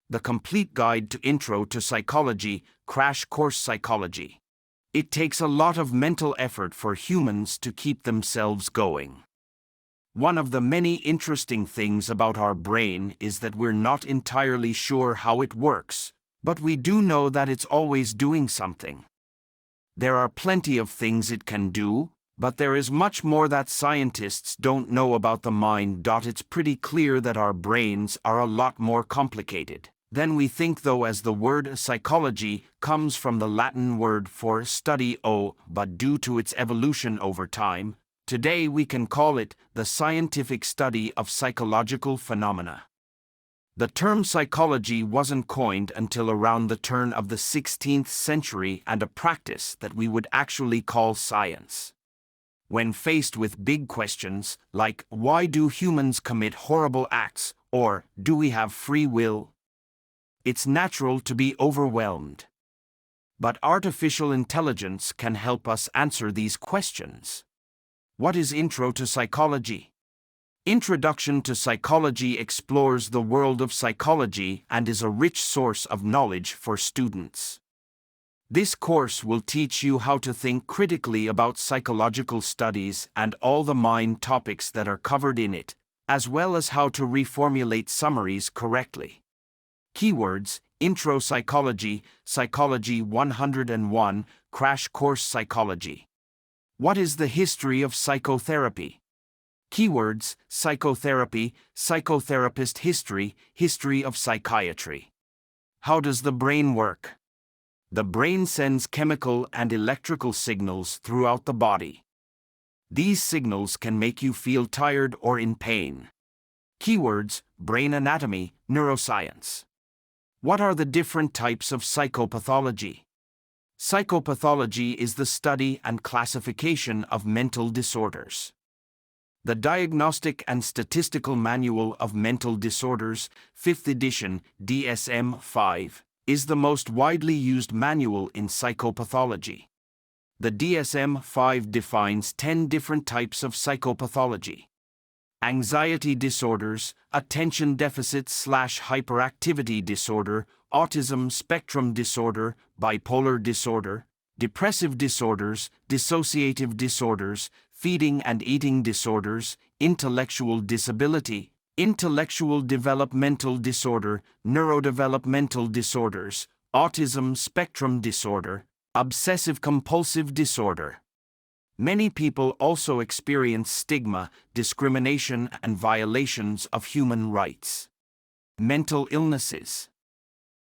The Complete Guide to Intro to Psychology, Crash Course Psychology. It takes a lot of mental effort for humans to keep themselves going. One of the many interesting things about our brain is that we're not entirely sure how it works, but we do know that it's always doing something. There are plenty of things it can do, but there is much more that scientists don't know about the mind. It's pretty clear that our brains are a lot more complicated than we think, though, as the word psychology comes from the Latin word for study, but due to its evolution over time, today we can call it the scientific study of psychological phenomena. The term psychology wasn't coined until around the turn of the 16th century, and a practice that we would actually call science. When faced with big questions like, why do humans commit horrible acts, or do we have free will? It's natural to be overwhelmed. But artificial intelligence can help us answer these questions. What is Intro to Psychology? Introduction to Psychology explores the world of psychology and is a rich source of knowledge for students. This course will teach you how to think critically about psychological studies and all the mind topics that are covered in it, as well as how to reformulate summaries correctly. Keywords: Intro Psychology, Psychology 101, Crash Course Psychology. What is the history of psychotherapy? Keywords: psychotherapy, psychotherapist history, history of psychiatry. How does the brain work? The brain sends chemical and electrical signals throughout the body. These signals can make you feel tired or in pain. Keywords: brain anatomy, neuroscience. What are the different types of psychopathology? Psychopathology is the study and classification of mental disorders. The Diagnostic and Statistical Manual of Mental Disorders, 5th edition, DSM-5, is the most widely used manual in psychopathology. The DSM-5 defines 10 different types of psychopathology. Anxiety disorders, attention deficit/hyperactivity disorder, autism spectrum disorder, bipolar disorder, depressive disorders, dissociative disorders, feeding and eating disorders, intellectual disability, intellectual developmental disorder, neurodevelopmental disorders, autism spectrum disorder, obsessive-compulsive disorder. Many people also experience stigma, discrimination, and violations of human rights. Mental illnesses.